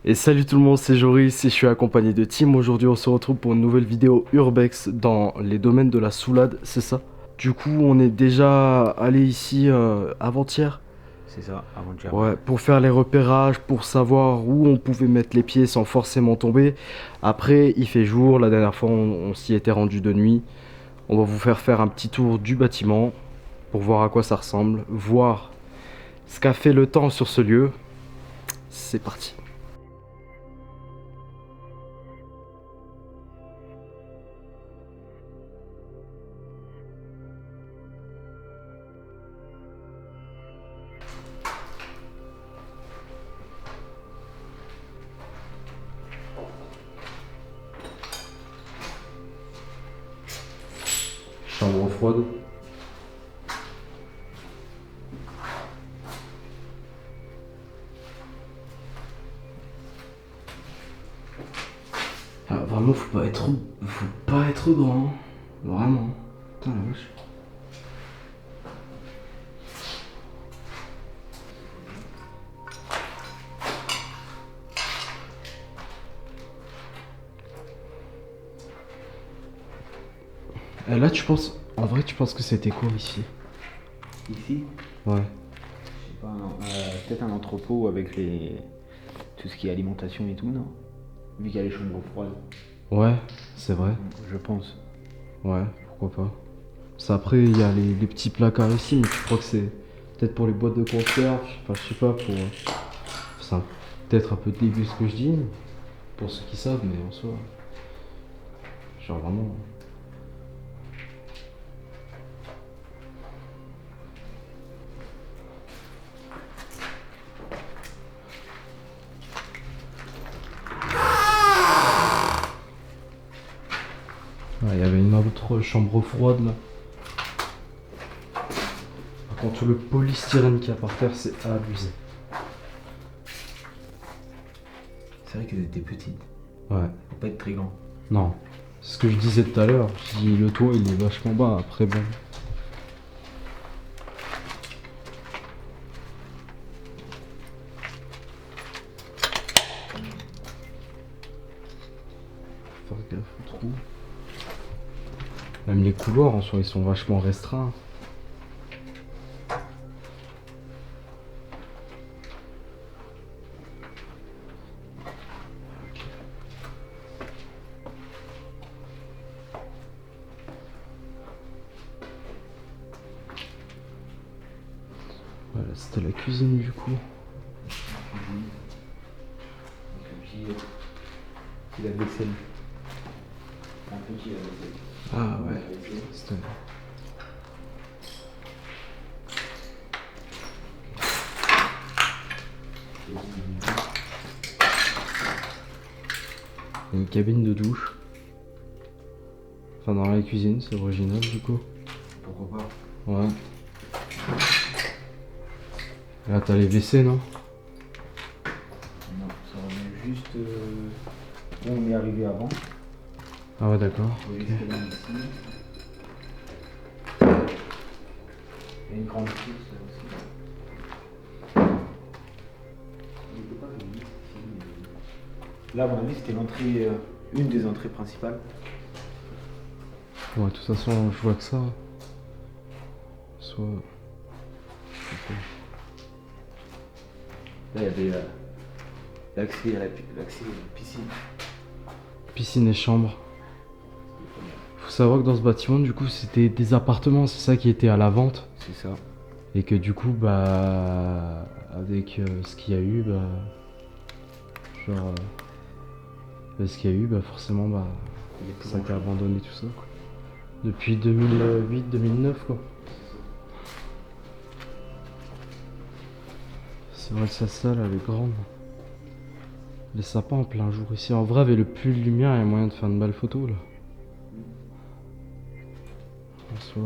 Et salut tout le monde, c'est Joris et je suis accompagné de Tim. Aujourd'hui, on se retrouve pour une nouvelle vidéo Urbex dans les domaines de la soulade, c'est ça? Du coup, on est déjà allé ici avant-hier. C'est ça, avant-hier. Ouais, pour faire les repérages, pour savoir où on pouvait mettre les pieds sans forcément tomber. Après, il fait jour, la dernière fois, on s'y était rendu de nuit. On va vous faire un petit tour du bâtiment pour voir à quoi ça ressemble, voir ce qu'a fait le temps sur ce lieu. C'est parti. Chambre froide. Ah, vraiment, faut pas être grand. Vraiment. Putain, la vache. Et là, tu penses. En vrai, tu penses que c'était quoi ici? Ici, Ouais. je sais pas, peut-être un entrepôt avec tout ce qui est alimentation et tout, non? Vu qu'il y a les chambres froides, Ouais, c'est vrai. je pense. Ouais, pourquoi pas. Ça, après, il y a les petits placards ici, mais tu crois que c'est peut-être pour les boîtes de conserve. Enfin, je sais pas, pour. C'est peut-être un peu débile ce que je dis, pour ceux qui savent, mais en soi. Genre vraiment. Ouais, il y avait une autre chambre froide là. Par contre, le polystyrène qu'il y a par terre, c'est abusé. C'est vrai qu'elles étaient petites. Ouais. Faut pas être très grand. Non. C'est ce que je disais tout à l'heure. Je dis le toit il est vachement bas. Après, bon. Faire gaffe au trou. Même les couloirs en soi, ils sont vachement restreints. Voilà, c'était la cuisine du coup. Petit lave-vaisselle. Un petit lave-vaisselle. Ah ouais. C'était... Une cabine de douche. Enfin, dans la cuisine, c'est original du coup. Pourquoi pas? Ouais. Là, t'as les WC, non? Non, ça remet juste où on est arrivé avant. Ah ouais, d'accord. Il y a Ok. l'escalier ici. Il y a une grande piste aussi. Il était pas venu ici, mais- Là, à mon avis, c'était l'entrée, une des entrées principales. Ouais, de toute façon, je vois que ça. Soit. Là, il y avait l'accès à l'accès à la piscine. Piscine et chambre. Faut savoir que dans ce bâtiment, du coup, c'était des appartements, c'est ça qui était à la vente. C'est ça. Et que du coup, bah. Avec ce qu'il y a eu, bah. Genre. Ce qu'il y a eu, bah forcément, bah. Il y a plus Ça a été grand-chose. abandonné tout ça, quoi. Depuis 2008-2009, quoi. C'est vrai que sa salle, elle est grande. Les sapins en plein jour ici. En vrai, avec le plus de lumière, il y a moyen de faire une belle photo, là. En soi.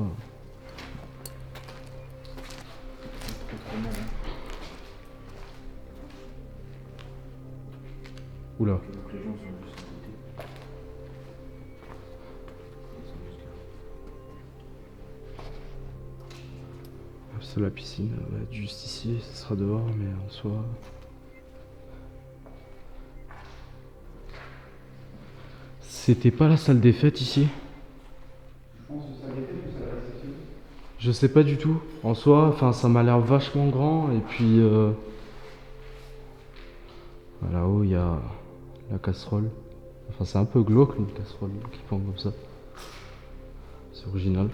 C'est trop mal, hein. Oula. Donc les gens sont juste à côté. Ils sont juste là. C'est la piscine, elle va être juste ici, ça sera dehors, mais en soi. C'était pas la salle des fêtes ici? Je sais pas du tout. En soi, enfin, ça m'a l'air vachement grand. Et puis, là-haut, il y a la casserole. Enfin, c'est un peu glauque, une casserole qui pend comme ça. C'est original.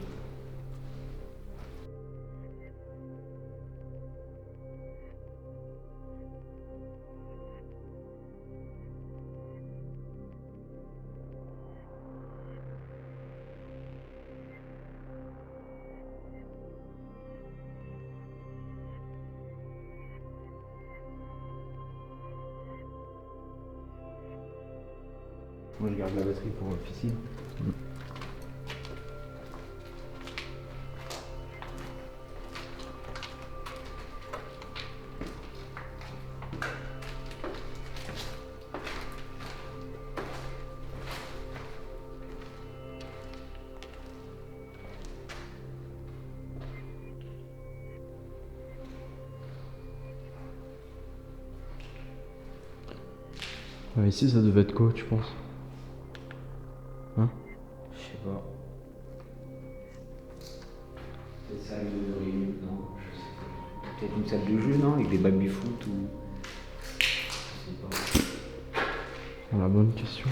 Moi, je garde la batterie pour l'officine. Ouais, ici, ça devait être quoi, tu penses? Hein? Je sais pas. Peut-être salle de réunion, non, je sais pas. Peut-être une salle de jeu, non, avec des baby-foot ou. Je sais pas. La bonne question.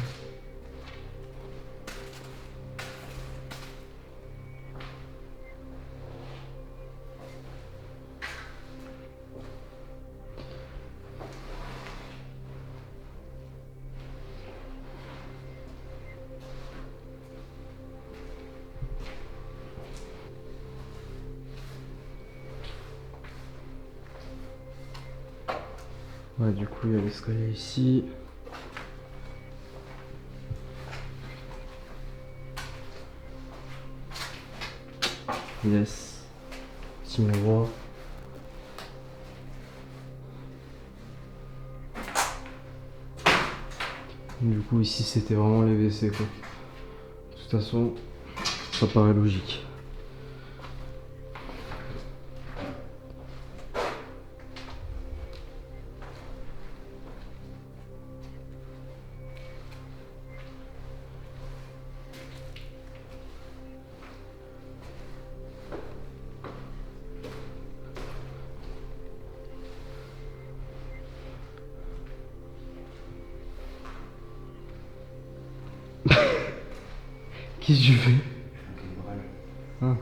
Ouais, du coup, il y a l'escalier ici. Yes. Petit miroir. Du coup, ici, c'était vraiment les WC, quoi. De toute façon, ça paraît logique. Qu'est-ce que tu fais? Ah.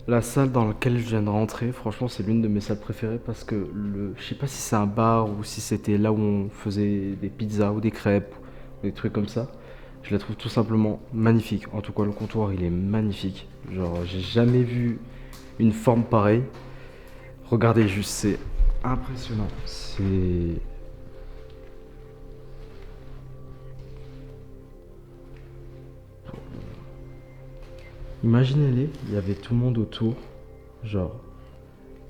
La salle dans laquelle je viens de rentrer, franchement, c'est l'une de mes salles préférées parce que je sais pas si c'est un bar ou si c'était là où on faisait des pizzas ou des crêpes, ou des trucs comme ça. Je la trouve tout simplement magnifique. En tout cas, le comptoir, il est magnifique. Genre, j'ai jamais vu une forme pareille. Regardez juste, c'est impressionnant. C'est... Imaginez-les, il y avait tout le monde autour, genre,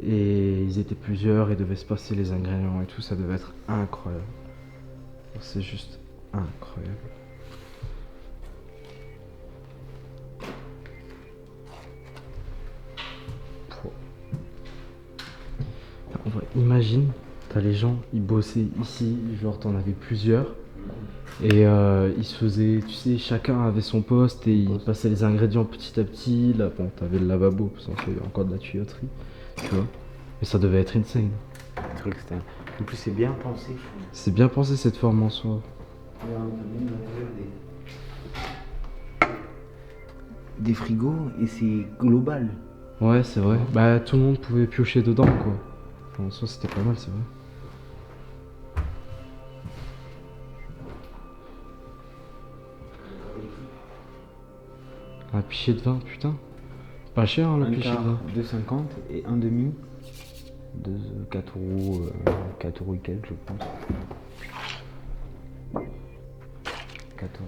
et ils étaient plusieurs et devaient se passer les ingrédients et tout, ça devait être incroyable. C'est juste incroyable. Pouah. En vrai, imagine, t'as les gens, ils bossaient ici, genre t'en avais plusieurs, et ils se faisaient, tu sais, chacun avait son poste et ils passaient les ingrédients petit à petit. Là, bon, t'avais le lavabo, parce qu'il y avait encore de la tuyauterie, tu vois. Mais ça devait être insane. Le truc, c'était. En plus, c'est bien pensé. C'est bien pensé cette forme en soi. Regarde, t'as même l'intérieur des frigos et c'est global. Ouais, c'est vrai. Bah, tout le monde pouvait piocher dedans, quoi. Enfin, en soi, c'était pas mal, c'est vrai. Un pichet de vin, putain. Pas cher, hein, le Un pichet de quart, vin. 2,50 et un demi, de 4 euros, 4 euros et quelques, je pense. 4 euros.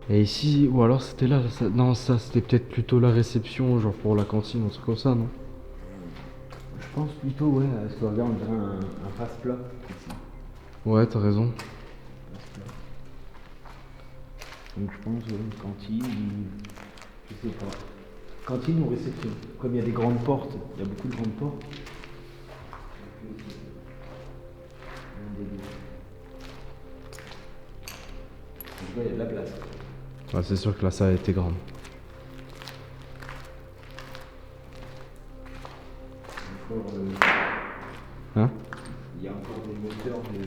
Et ici, ou alors c'était là, non, ça c'était peut-être plutôt la réception, genre pour la cantine, un truc comme ça, non? Je pense plutôt, ouais, à ce que regarde, on dirait un passe-plat. Ici. Ouais, t'as raison. Passe-plat. Donc je pense, cantine, je sais pas. Cantine ou réception. Comme il y a des grandes portes, il y a beaucoup de grandes portes. Un des deux. En tout cas, il y a de la place. Ouais, c'est sûr que la salle était grande. Hein? Il y a encore des moteurs de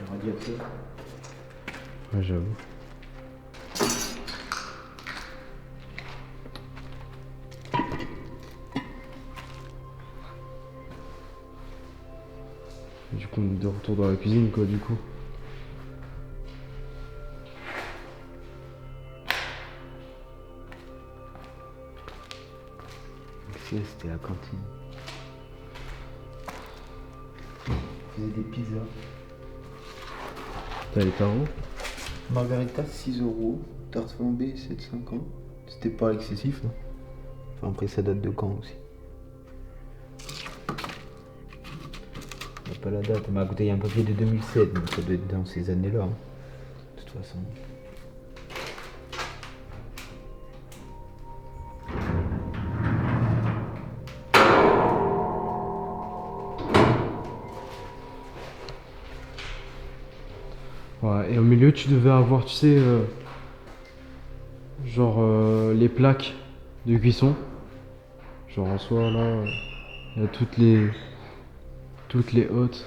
radiateurs. Ouais, j'avoue. Du coup, on est de retour dans la cuisine, quoi, du coup. Ici, c'était la cantine. On faisait des pizzas. T'as les tarots? Margarita 6 €, tarte flambée 7,50. C'était pas excessif. Hein. Enfin, après, ça date de quand aussi? Il n'y a pas la date. Elle m'a coûté un papier de 2007, donc ça doit être dans ces années-là. Hein. De toute façon. Ouais, et au milieu, tu devais avoir, tu sais, genre les plaques de cuisson. Genre en soi, là, il y a toutes les hôtes.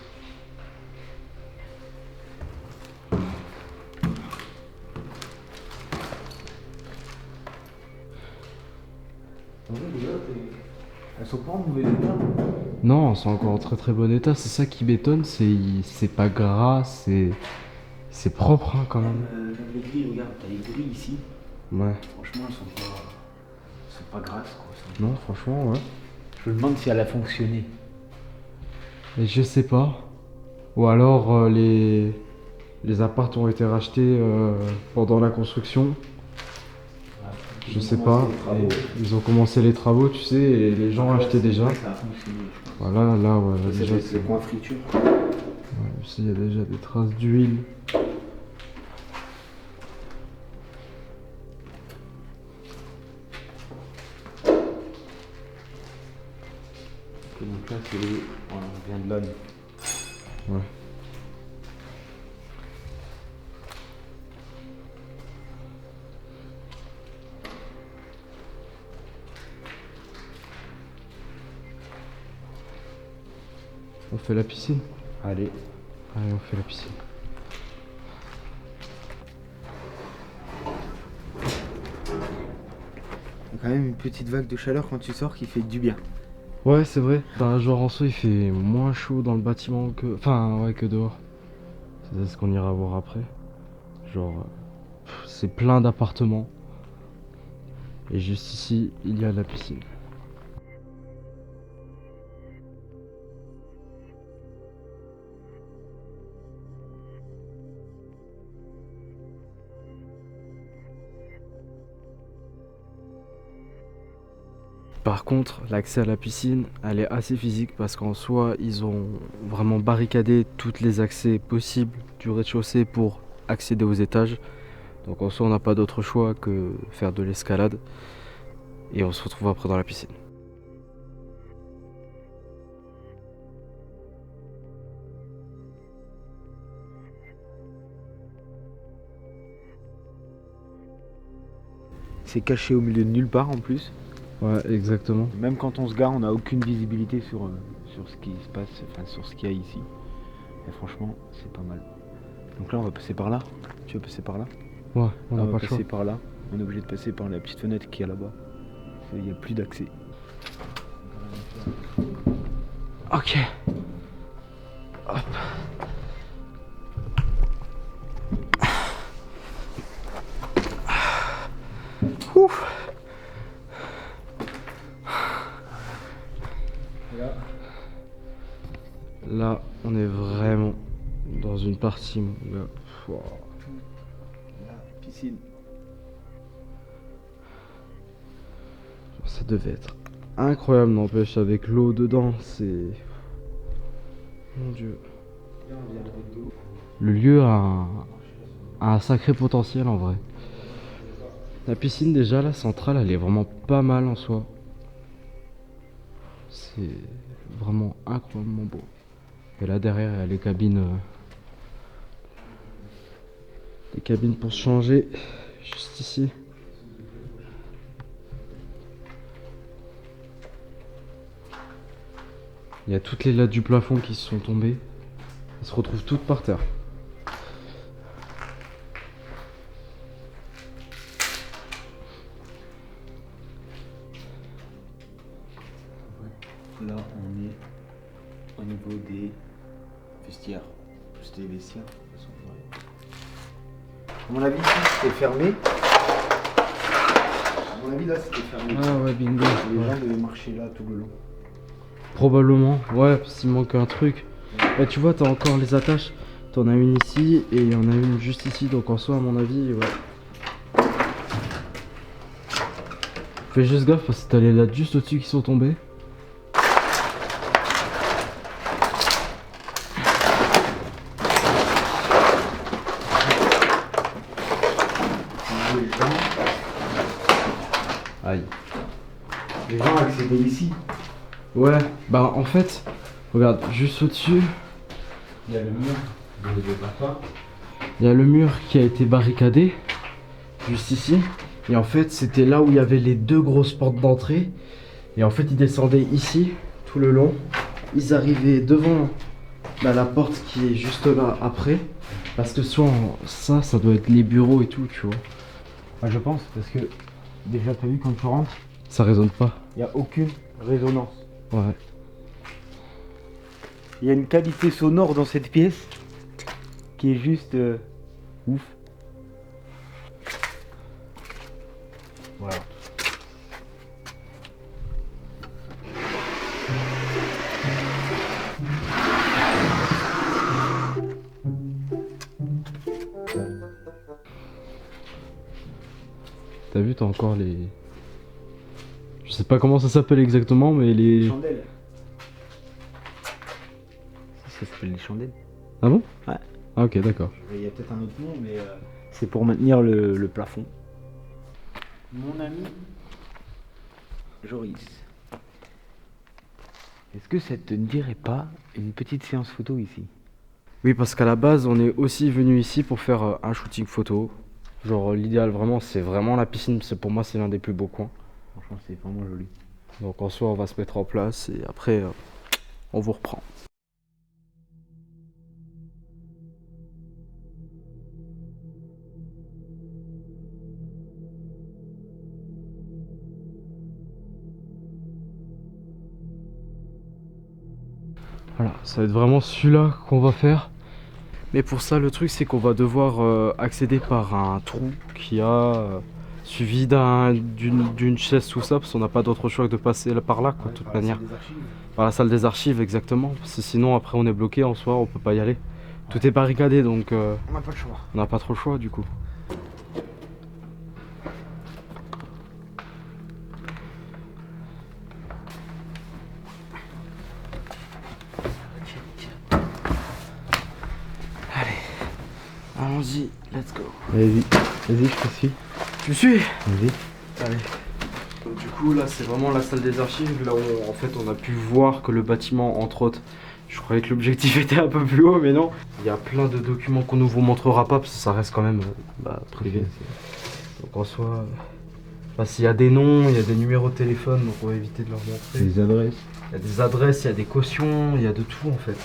Elles sont pas en mauvais état. Non, c'est encore en très très bon état. C'est ça qui m'étonne, c'est pas gras, c'est propre hein, quand même. Même les grilles, regarde, t'as les grilles ici. Ouais. Franchement, elles sont pas grasses. Quoi, Non, franchement, ouais. Je me demande si elle a fonctionné. Et je sais pas. Ou alors les apparts ont été rachetés pendant la construction. Je sais pas. Et ils ont commencé les travaux, tu sais, et les gens achetaient déjà. Ça a fonctionné, je pense. Voilà, là, ouais, Ça, déjà, c'est le coin friture. ouais, ici, il y a déjà des traces d'huile. Ok, donc là, c'est les. Voilà, on vient de là. Ouais. On fait la piscine? Allez. Allez, on fait la piscine. Il y a quand même une petite vague de chaleur quand tu sors qui fait du bien. Ouais, c'est vrai. Bah, genre en soi, il fait moins chaud dans le bâtiment que. Enfin, ouais, que dehors. C'est ce qu'on ira voir après. Genre, c'est plein d'appartements. Et juste ici, il y a la piscine. Par contre, l'accès à la piscine, elle est assez physique parce qu'en soi, ils ont vraiment barricadé tous les accès possibles du rez-de-chaussée pour accéder aux étages. Donc en soi, on n'a pas d'autre choix que faire de l'escalade. Et on se retrouve après dans la piscine. C'est caché au milieu de nulle part en plus. Ouais, exactement. Même quand on se gare, on n'a aucune visibilité sur ce qui se passe, enfin sur ce qu'il y a ici. Et franchement, c'est pas mal. Donc là, on va passer par là. Tu veux passer par là? Ouais, on Là, n'a on pas va le choix. passer par là. On est obligé de passer par la petite fenêtre qu'il y a là-bas. Il n'y a plus d'accès. Ok. Hop. Ouf. Là, on est vraiment dans une partie, mon gars. Wow. La piscine. Ça devait être incroyable, n'empêche, avec l'eau dedans, c'est... Mon Dieu. Le lieu a un sacré potentiel en vrai. La piscine déjà, la centrale, elle est vraiment pas mal en soi. C'est vraiment incroyablement beau. Et là derrière, il y a les cabines. Les cabines pour se changer, juste ici. Il y a toutes les lattes du plafond qui se sont tombées. Elles se retrouvent toutes par terre. Là, on est au niveau des vestiaires. C'était les vestiaires. À mon avis, ici, c'était fermé. À mon avis, là, c'était fermé. Ah ouais, bingo. Les Ouais. gens devaient marcher là tout le long. Probablement, ouais, parce qu'il manque un truc. Et tu vois, t'as encore les attaches. T'en as une ici et il y en a une juste ici. Donc en soi, à mon avis, ouais. Fais juste gaffe parce que t'as les lattes juste au-dessus qui sont tombées. Aïe. Les gens accédaient ici. Ouais, bah en fait, regarde, juste au-dessus, Il y a le mur de papa. il y a le mur qui a été barricadé, juste ici. Et en fait, c'était là où il y avait les deux grosses portes d'entrée. Et en fait, ils descendaient ici, tout le long. Ils arrivaient devant la porte qui est juste là après. Parce que soit ça doit être les bureaux et tout, tu vois. Ah, je pense, parce que déjà, t'as vu quand tu rentres, Ça résonne pas. il n'y a aucune résonance. Ouais. Il y a une qualité sonore dans cette pièce qui est juste ouf. Voilà. T'as vu, t'as encore les... Je sais pas comment ça s'appelle exactement, mais les... Chandelles. Ça s'appelle les chandelles. Ah bon? Ouais. Ah ok, d'accord. Il y a peut-être un autre nom, mais c'est pour maintenir le plafond. Mon ami Joris, est-ce que ça te dirait pas une petite séance photo ici? Oui, parce qu'à la base, on est aussi venu ici pour faire un shooting photo. Genre, l'idéal vraiment, c'est vraiment la piscine. Pour moi, c'est l'un des plus beaux coins. Franchement, c'est vraiment joli. Donc en soi, on va se mettre en place et après, on vous reprend. Voilà, ça va être vraiment celui-là qu'on va faire. Mais pour ça, le truc, c'est qu'on va devoir accéder par un trou qui a suivi d'une chaise sous ça, parce qu'on n'a pas d'autre choix que de passer par là, quoi, de toute manière. Par la salle des archives, exactement. Parce que sinon, après, on est bloqué en soi, on peut pas y aller. Tout est barricadé, donc On n'a pas le choix. on n'a pas trop le choix, du coup. Allons-y, let's go. Vas-y, vas-y, je te suis. Tu me suis? Vas-y. Allez. Donc, du coup, là, c'est vraiment la salle des archives, là où en fait on a pu voir que le bâtiment, entre autres, je croyais que l'objectif était un peu plus haut, mais non. Il y a plein de documents qu'on ne vous montrera pas parce que ça reste quand même privé. Donc en soi, s'il y a des noms, il y a des numéros de téléphone, donc on va éviter de leur montrer. Les adresses. Il y a des adresses, il y a des cautions, il y a de tout en fait.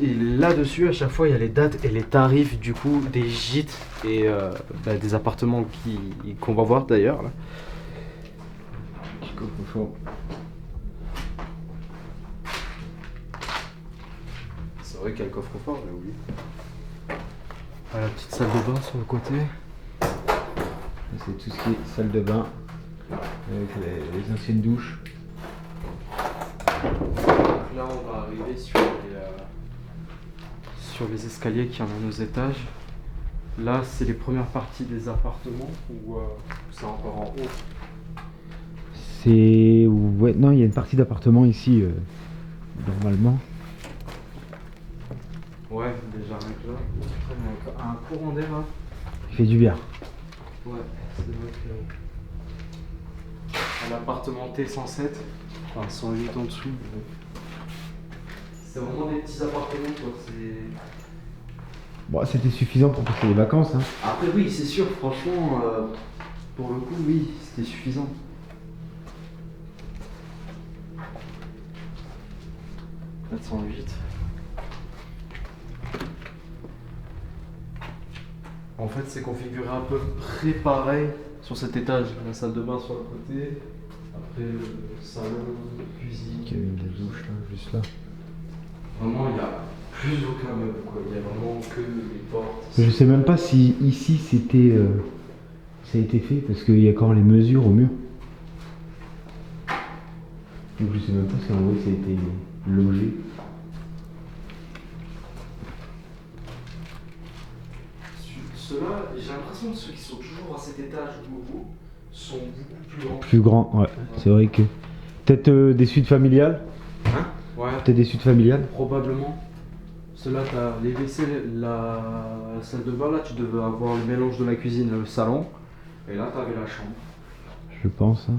Et là-dessus, à chaque fois, il y a les dates et les tarifs du coup des gîtes et des appartements qu'on va voir d'ailleurs. Là. C'est vrai qu'il y a le coffre-fort, j'ai oublié. Ah, la petite salle de bain sur le côté. C'est tout ce qui est salle de bain avec les anciennes douches. Donc là, on va arriver sur les escaliers qu'il y en a à nos étages. Là, c'est les premières parties des appartements où c'est encore en haut. C'est... Ouais, non, il y a une partie d'appartement ici, normalement. Ouais, déjà rien que là. Putain, un courant d'air là. Il fait du bien. Ouais, c'est vrai que. À l'appartement T107, enfin 108 en dessous. C'est vraiment des petits appartements quoi. Bon, c'était suffisant pour passer les vacances, hein. Après, oui, c'est sûr, franchement, pour le coup, oui, c'était suffisant. « 408. En fait, c'est configuré à peu près pareil sur cet étage. La salle de bain sur le côté, après le salon, cuisine. Cabine de douche, là, juste là. Vraiment, il n'y a plus aucun meuble, quoi. Il y a vraiment que les portes. Je sais même pas si ici c'était... ça a été fait, parce qu'il y a encore les mesures au mur. Donc je sais même pas si en vrai ça a été logé. Ceux-là, j'ai l'impression que ceux qui sont toujours à cet étage ou au bout sont beaucoup plus grands. Plus grand, ouais. C'est vrai que... Peut-être des suites familiales. Hein? Ouais. Peut-être des suites familiales. Probablement. Ceux-là, t'as les WC, la salle de bain, là, tu devais avoir le mélange de la cuisine et le salon. Et là, t'avais la chambre. Je pense, hein.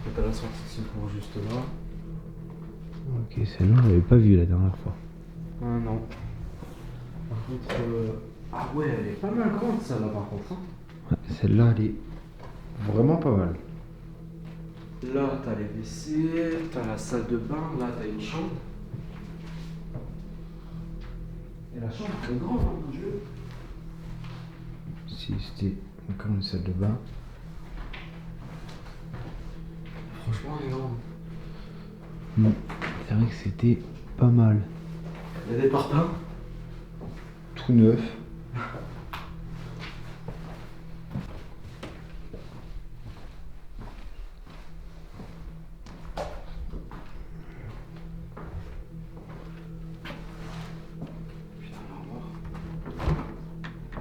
Et t'as la sortie de secours juste là. Ok, celle-là, on l'avait pas vue la dernière fois. Ah non. Par contre, ah ouais, elle est pas mal grande celle-là par contre. Hein. Ouais, celle-là, elle est vraiment pas mal. Là, t'as les WC, t'as la salle de bain, là, t'as une chambre. Et la chambre, elle est grande, hein, mon dieu. Si c'était encore une salle de bain. Franchement, elle est grande. C'est vrai que c'était pas mal. Il y a des parpaings. Tout neuf.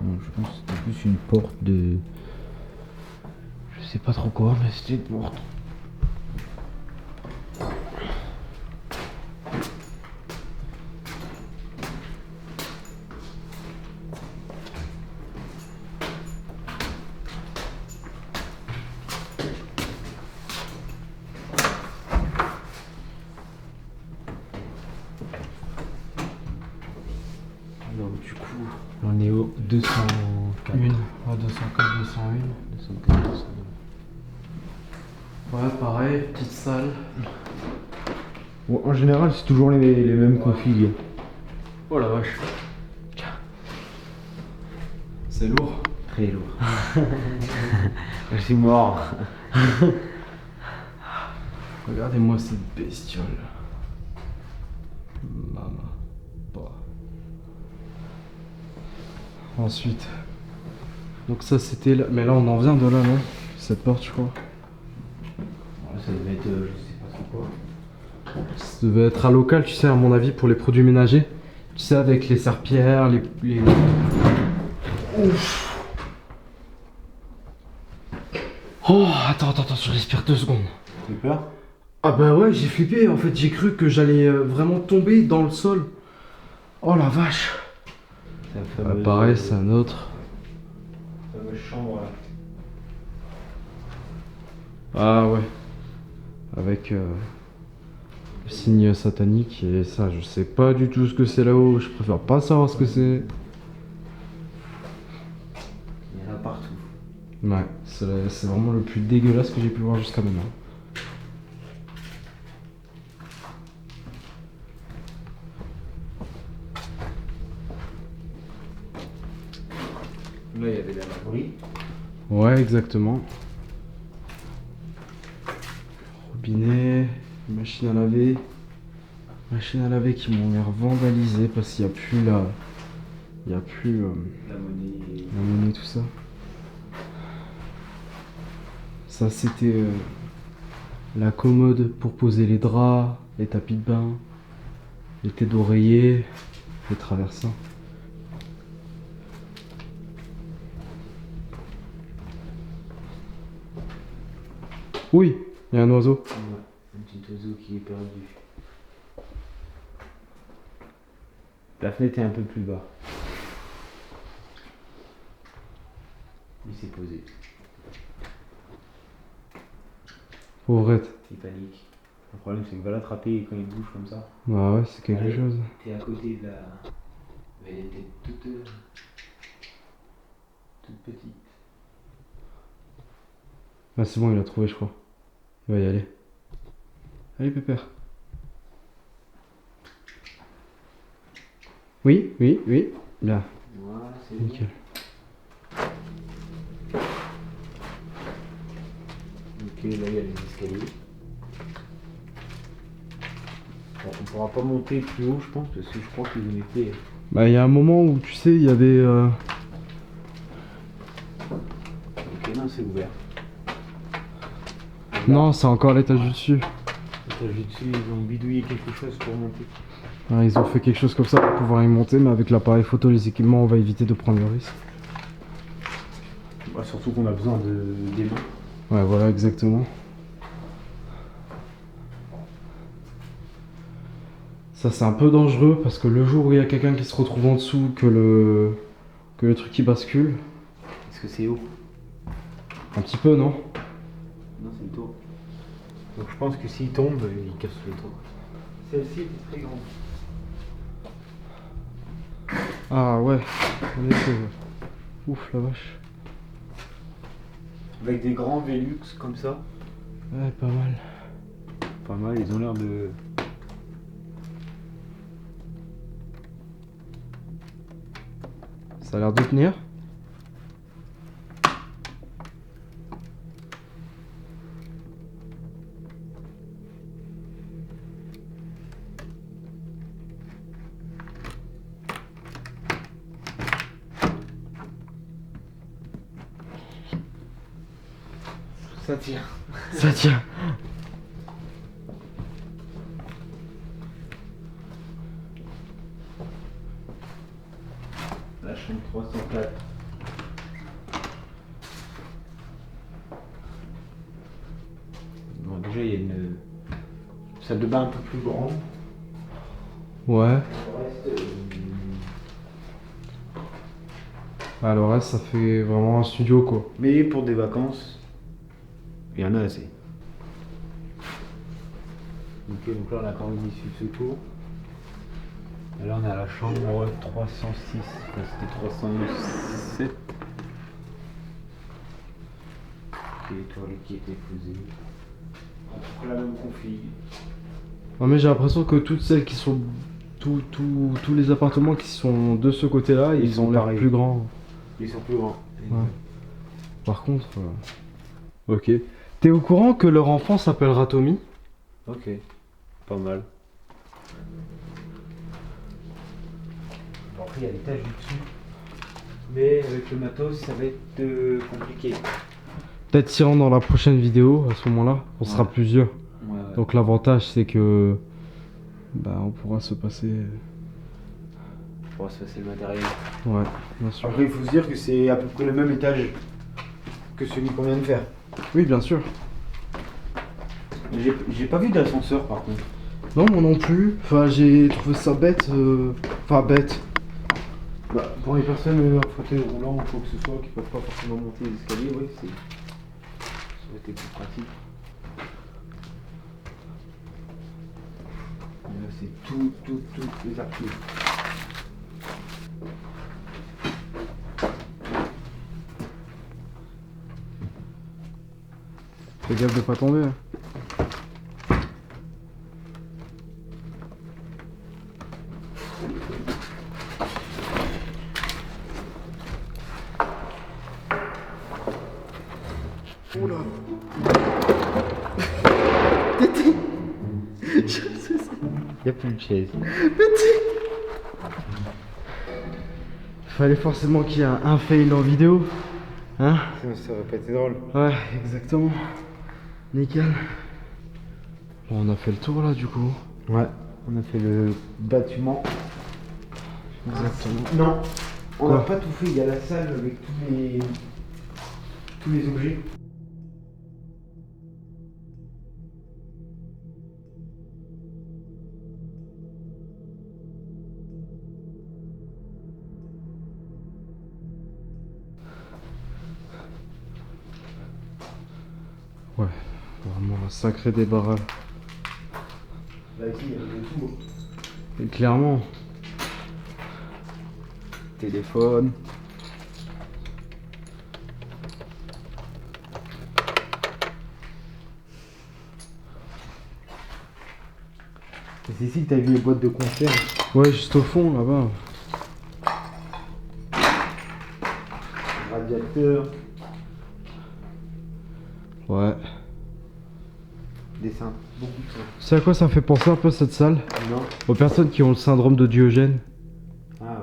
Non, je pense que c'était plus une porte de... Je sais pas trop quoi, mais c'était une porte. Donc, du coup, On est au 204. à 204, 201. 204, 202. Ouais, pareil, petite salle. Bon, en général, c'est toujours les mêmes configs. Oh la vache. C'est lourd. Très lourd. Je suis mort. Regardez-moi cette bestiole. Maman. Bah. Ensuite. Donc ça c'était là. Mais là on en vient de là, non? Cette porte, je crois. Ça devait être, je sais pas trop quoi. Ça devait être un local, tu sais, à mon avis, pour les produits ménagers. Tu sais, avec les serpillères, les... Ouf. Oh, attends, je respire 2 secondes. T'as eu peur? Ah bah ouais, j'ai flippé. En fait, j'ai cru que j'allais vraiment tomber dans le sol. Oh la vache. La fameuse, Pareil, c'est un autre. fameuse chambre là. Ah ouais. Avec le signe satanique et ça, je sais pas du tout ce que c'est là-haut. Je préfère pas savoir ce que c'est. Il y en a partout. Ouais, c'est vraiment le plus dégueulasse que j'ai pu voir jusqu'à maintenant. Là, il y avait la laverie. Ouais, exactement. Robinet, machine à laver. Machine à laver qui m'ont l'air vandalisée parce qu'il n'y a plus la... Il n'y a plus La monnaie. la monnaie, tout ça. Ça, c'était la commode pour poser les draps, les tapis de bain, les têtes d'oreiller, les traversins. Oui, il y a un oiseau. Ouais, un petit oiseau qui est perdu. La fenêtre est un peu plus bas. Il s'est posé. Pauvrette. Il panique. Le problème c'est que va l'attraper quand il bouge comme ça. Bah ouais, c'est quelque Allez, chose. T'es à côté de la. Mais elle était toute petite. Ah c'est bon, il a trouvé je crois. Il va y aller. Allez Pépère. Oui, oui, oui. Là, Voilà, c'est nickel. Ok, là il y a les escaliers. Bon, on pourra pas monter plus haut, je pense, parce que je crois qu'ils ont été. Bah il y a un moment où tu sais, il y a des... Ok, non, c'est ouvert. Non, c'est encore l'étage du dessus. L'étage du dessus, ils ont bidouillé quelque chose pour monter. Ah, ils ont fait quelque chose comme ça pour pouvoir y monter, mais avec l'appareil photo, les équipements, on va éviter de prendre le risque. Bah, surtout qu'on a besoin des mains. Ouais, voilà, exactement. Ça, c'est un peu dangereux parce que le jour où il y a quelqu'un qui se retrouve en dessous, que le truc qui bascule, Est-ce que c'est haut? un petit peu, non? Non, c'est le tour. Donc je pense que s'il tombe, il casse le tour. Celle-ci est très grande. Ah ouais, en effet, ouais. Ouf, la vache. Avec des grands Velux comme ça. Ouais, pas mal. Pas mal, ils ont l'air de. Ça a l'air de tenir. Ça tient. Ça tient. La chambre 304. Bon, déjà, il y a une salle de bain un peu plus grande. Ouais. Le reste, Alors là, ça fait vraiment un studio, quoi. mais pour des vacances, il y en a assez. Ok, donc là, on a quand même l'issue de secours. Et là, on est à la chambre 306. Enfin, c'était 307. Et les toilettes qui étaient posées. À peu près la même config. Ouais, mais j'ai l'impression que toutes celles qui sont... tous les appartements qui sont de ce côté-là, ils sont ont l'air pareils. plus grands. Ils sont plus grands. Ouais. Par contre... Ok. T'es au courant que leur enfant s'appellera Tommy? Ok, pas mal. Bon, après, il y a l'étage du dessous. Mais avec le matos, ça va être compliqué. Peut-être s'y rendre dans la prochaine vidéo, à ce moment-là, on sera Ouais. plusieurs. Ouais. Donc l'avantage c'est que... Bah on pourra se passer... Pour se passer le matériel. Ouais, bien sûr. Après, il faut se dire que c'est à peu près le même étage que celui qu'on vient de faire. Oui, bien sûr. J'ai pas vu d'ascenseur par contre. Non, moi non plus. Enfin, j'ai trouvé ça bête. Enfin, bête. Bah, pour les personnes en fauteuil roulant ou quoi que ce soit qui peuvent pas forcément monter les escaliers, ouais, ça aurait été plus pratique. Et là, c'est toutes les archives. Fais gaffe de pas tomber. Hein. Oula. Tété. Il n'y a plus de chaise. Fallait forcément qu'il y ait un fail en vidéo. Hein? Ça aurait pas été drôle. Ouais, exactement. Nickel. Bon, on a fait le tour là du coup. Ouais, on a fait le bâtiment. Exactement. Non, on Quoi? n'a pas tout fait. Il y a la salle avec tous les objets. Ouais, vraiment un sacré débarras. Là, ici, il y a de tout. Et clairement. Téléphone. C'est ici que t'as vu les boîtes de conserve. Ouais, juste au fond, là-bas. Radiateur. Ouais. Dessin. Beaucoup de ça. C'est à quoi ça me fait penser un peu cette salle? Non. Aux personnes qui ont le syndrome de Diogène. Ah ouais.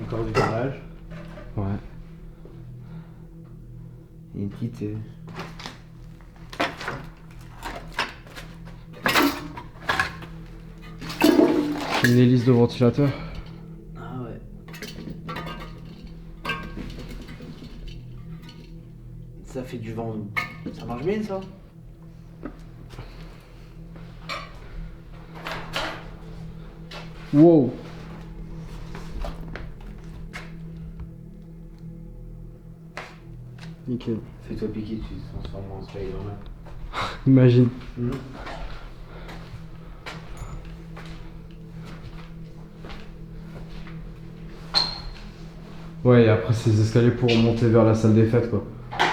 Encore du garage. Ouais. Et une petite. Une hélice de ventilateur. Ah ouais. Ça fait du vent. Ça marche bien ça? Wow. Nickel. Fais-toi piquer, tu te transformes en Spider-Man. Imagine. Ouais, et après ces escaliers pour remonter vers la salle des fêtes, quoi. Là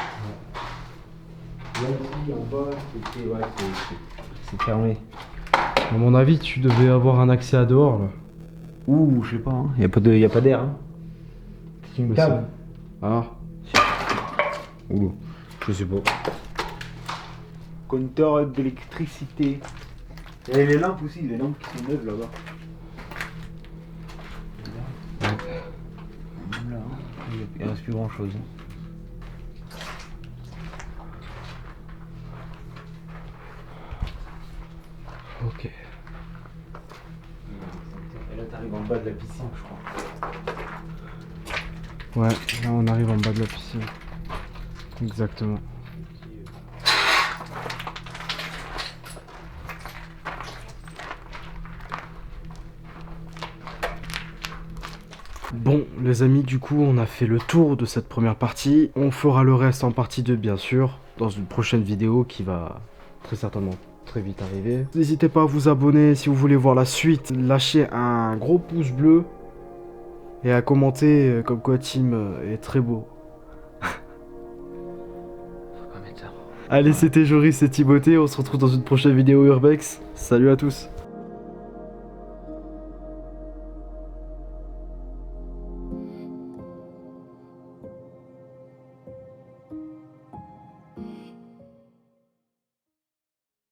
ici en bas, c'était. Ouais, c'est fermé. À mon avis, tu devais avoir un accès à dehors, là. Ouh, je sais pas, hein. Y a pas d'air, hein. C'est une Mais table. Ah. Ouh, je sais pas. Compteur d'électricité. Et les lampes aussi, les lampes qui sont neuves là-bas. Là, hein. Il reste plus grand chose. Ok. Et là t'arrives en bas de la piscine, je crois. Ouais, là on arrive en bas de la piscine. Exactement. Bon les amis, du coup on a fait le tour de cette première partie. On fera le reste en partie 2 bien sûr, dans une prochaine vidéo qui va très certainement très vite arriver. N'hésitez pas à vous abonner si vous voulez voir la suite. Lâchez un gros pouce bleu et à commenter comme quoi Tim est très beau. Faut pas mettre ça. Allez, c'était Joris et Timothée, on se retrouve dans une prochaine vidéo Urbex. Salut à tous.